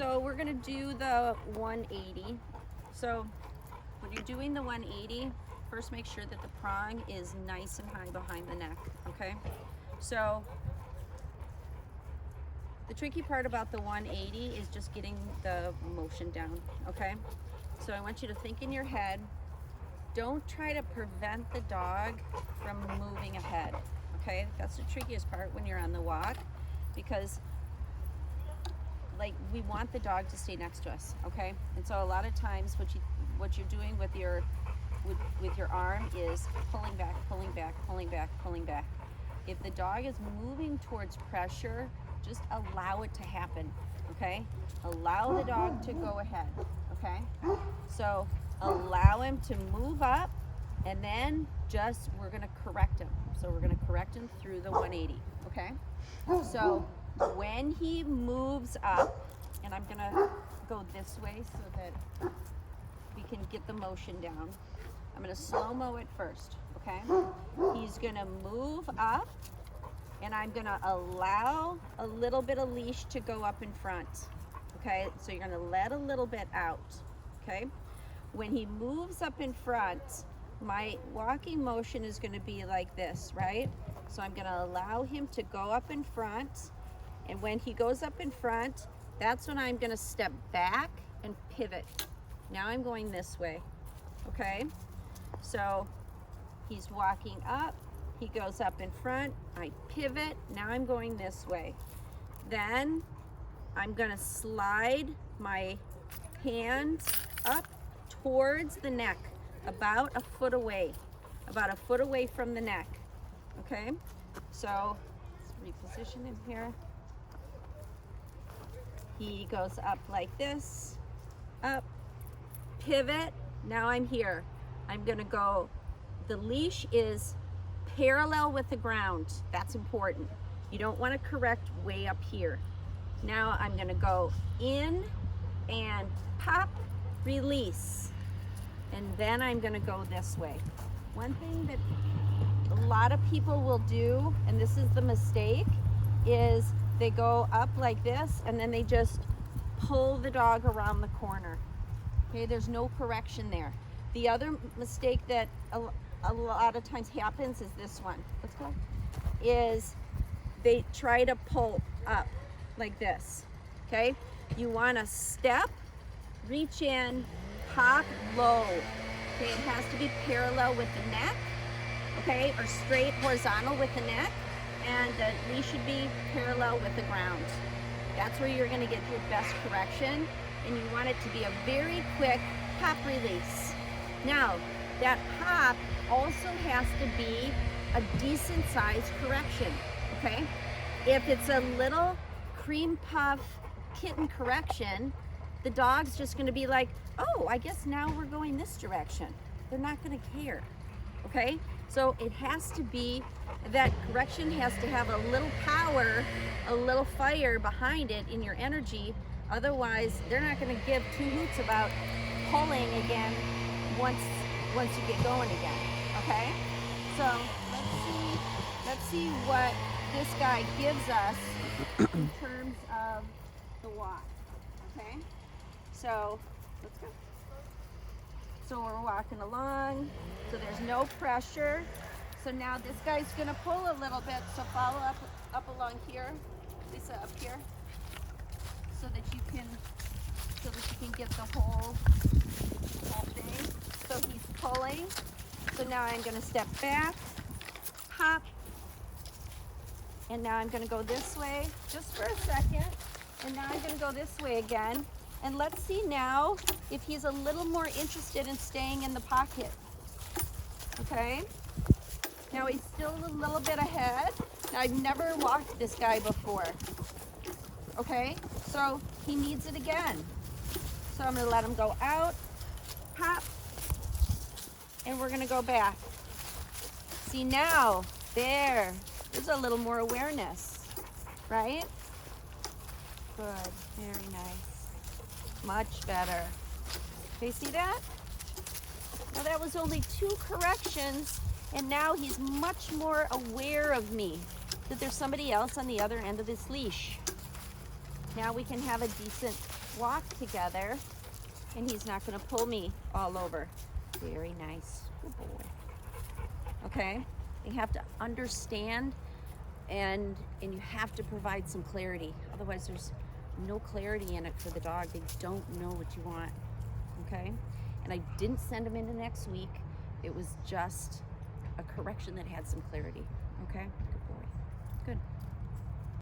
So we're gonna do the 180. So when you're doing the 180, first make sure that the prong is nice and high behind the neck, okay? So the tricky part about the 180 is just getting the motion down, okay? So I want you to think in your head, don't try to prevent the dog from moving ahead, okay? That's the trickiest part when you're on the walk, because like we want the dog to stay next to us, okay? And so a lot of times what you're doing with your arm is pulling back, pulling back, pulling back, pulling back. If the dog is moving towards pressure, just allow it to happen, okay? Allow the dog to go ahead, okay? So allow him to move up, and then we're gonna correct him. So we're gonna correct him through the 180, okay? So when he moves up, and I'm gonna go this way so that we can get the motion down. I'm gonna slow-mo it first, okay? He's gonna move up, and I'm gonna allow a little bit of leash to go up in front, okay? So you're gonna let a little bit out, okay? When he moves up in front, my walking motion is gonna be like this, right? So I'm gonna allow him to go up in front, and when he goes up in front, that's when I'm gonna step back and pivot. Now I'm going this way, okay? So he's walking up, he goes up in front, I pivot, now I'm going this way. Then I'm gonna slide my hands up towards the neck, about a foot away from the neck, okay? So let's reposition him here. He goes up like this, up, pivot, now I'm here. I'm gonna go, the leash is parallel with the ground. That's important. You don't want to correct way up here. Now I'm gonna go in and pop, release. And then I'm gonna go this way. One thing that a lot of people will do, and this is the mistake, is they go up like this and then they just pull the dog around the corner. Okay, there's no correction there. The other mistake that a lot of times happens is this one. Let's go. Is they try to pull up like this. Okay, you want to step, reach in, pop low. Okay, it has to be parallel with the neck. Okay, or straight horizontal with the neck, and the leash should be parallel with the ground. That's where you're going to get your best correction, and you want it to be a very quick pop release. Now, that pop also has to be a decent sized correction, okay? If it's a little cream puff kitten correction, the dog's just gonna be like, oh, I guess now we're going this direction. They're not gonna care, okay? So it has to be, that correction has to have a little power, a little fire behind it in your energy. Otherwise, they're not gonna give two hoots about pulling again once you get going again, okay? So let's see what this guy gives us in terms of the walk, okay? So let's go. So we're walking along, so there's no pressure. So now this guy's gonna pull a little bit, so follow up along here, Lisa, up here, so that you can get the whole thing. So he's pulling. So now I'm gonna step back, pop, and now I'm gonna go this way just for a second, and now I'm gonna go this way again. And let's see now if he's a little more interested in staying in the pocket. Okay? Now he's still a little bit ahead. Now I've never walked this guy before. Okay? So he needs it again. So I'm gonna let him go out, pop, and we're gonna go back. See now, there's a little more awareness, right? Good, very nice. Much better. Okay, see that? Now that was only 2 corrections, and now he's much more aware of me, that there's somebody else on the other end of this leash. Now we can have a decent walk together, and he's not going to pull me all over. Very nice. Good boy. Okay? You have to understand, and you have to provide some clarity. Otherwise, there's no clarity in it for the dog. They don't know what you want. Okay? And I didn't send him into next week. It was just a correction that had some clarity. Okay? Good boy. Good.